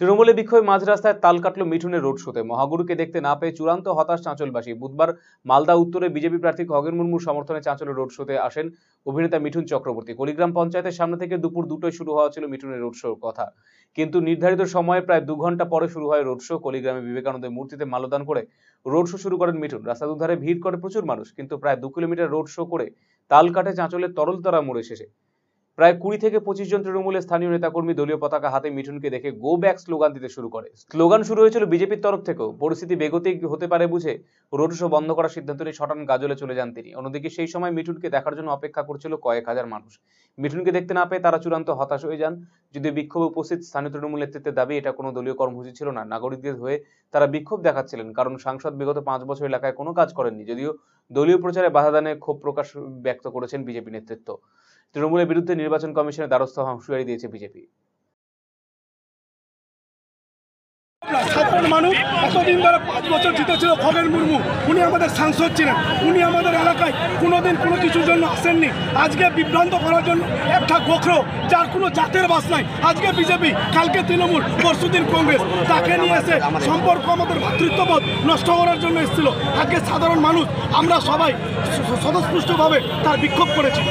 তৃণমূলে বিক্ষোভে মাঝ রাস্তায় তাল কাটল মিঠুনের রোড শোতে। মহাগুরুকে দেখতে না পেয়ে চূড়ান্ত হতাশ চাঁচলবাসী। বুধবার মালদা উত্তরে বিজেপি প্রার্থী খগেন মুর্মুর সমর্থনে চাঁচলের রোড শোতে আসেন অভিনেতা মিঠুন চক্রবর্তী। কলিগ্রাম পঞ্চায়েতের সামনে থেকে দুপুর 2টায় শুরু হওয়া ছিল মিঠুনের রোড শোর কথা, কিন্তু নির্ধারিত সময়ে প্রায় 2 ঘন্টা পরে শুরু হয় রোড শো। কলিগ্রামে বিবেকানন্দের মূর্তিতে মাল্যদান করে রোড শো শুরু করেন মিঠুন। রাস্তার দুধারে ভিড় করে প্রচুর মানুষ, কিন্তু প্রায় 2 কিলোমিটার রোড শো করে তাল কাটে চাঁচলের তরলতরা মোড়ে শেষে। প্রায় 20 থেকে 25 জন তৃণমূলের স্থানীয় নেতাকর্মী দলীয় পতাকা হাতে মিঠুনকে দেখে গো ব্যাক স্লোগান দিতে শুরু করে। স্লোগান শুরু হয়েছিল বিজেপির তরফ থেকেও। পরিস্থিতি বেগতিক হতে পারে বুঝে রোড শো বন্ধ করার সিদ্ধান্ত নিয়ে শটান গাজলে চলে যান তিনি। অন্যদিকে সেই সময় মিঠুনকে দেখার জন্য অপেক্ষা করছিল কয়েক হাজার মানুষ। মিঠুনকে দেখতে না পেয়ে তারা চূড়ান্ত হতাশ হয়ে যান। যদিও বিক্ষোভে উপস্থিত স্থানীয় তৃণমূল নেতৃত্বের দাবি এটা কোনো দলীয় কর্মসূচি ছিল না, নাগরিকদের হয়ে তারা বিক্ষোভ দেখাচ্ছিলেন, কারণ সাংসদ বিগত 5 বছর এলাকায় কোনো কাজ করেননি। যদিও দলীয় প্রচারে বাধা দানে ক্ষোভ প্রকাশ ব্যক্ত করেছেন বিজেপি নেতৃত্ব। তৃণমূলের বিরুদ্ধে নির্বাচন কমিশনের দ্বারস্থ হুঁশিয়ারি দিয়েছে বিজেপি। সাধারণ মানুষ এতদিন ধরে 5 বছর জিতেছিল খগেন মুর্মু, উনি আমাদের সাংসদ ছিলেন, উনি আমাদের এলাকায় কোনোদিন কোনো কিছুর জন্য আসেননি। আজকে বিভ্রান্ত করার জন্য একটা গোখরো যার কোনো জাতের বাস নাই, আজকে বিজেপি, কালকে তৃণমূল, পরশুদিন কংগ্রেস, তাকে নিয়ে এসে সম্পর্ক আমাদের ভ্রাতৃত্ববোধ নষ্ট করার জন্য এসেছিল। আজকে সাধারণ মানুষ আমরা সবাই স্বতঃস্ফূর্তভাবে তার বিক্ষোভ করেছি।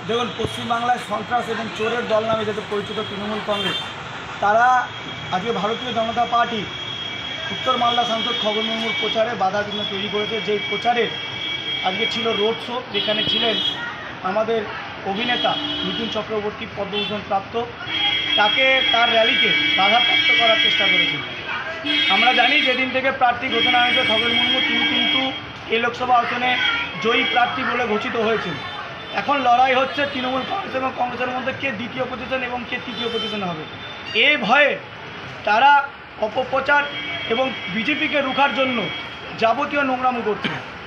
দেখুন, পশ্চিমবাংলায় সন্ত্রাস এবং চোরের দল নামে যেটা পরিচিত তৃণমূল কংগ্রেস, তারা আজকে ভারতীয় জনতা পার্টি উত্তর মালদা সাংসদ খগেন মুর্মুর প্রচারে বাধা বিঘ্ন তৈরি করেছে। যেই প্রচারে আজকে ছিল রোড শো, যেখানে ছিলেন আমাদের অভিনেতা মিঠুন চক্রবর্তী, পদ্মভূষণ প্রাপ্ত, তাকে তার র্যালিকে বাধাপ্রাপ্ত করার চেষ্টা করেছিল। আমরা জানি যেদিন থেকে প্রার্থী ঘোষণা হয়েছে খগেন মুর্মু, তিনি কিন্তু এই লোকসভা আসনে জয়ী প্রার্থী বলে ঘোষিত হয়েছেন। এখন লড়াই হচ্ছে তৃণমূল কংগ্রেস এবং কংগ্রেসের মধ্যে কে দ্বিতীয় পজিশন এবং কে তৃতীয় পজিশন হবে। এ ভয়ে তারা অপপ্রচার এবং বিজেপিকে রুখার জন্য যাবতীয় নোংরামো করছে।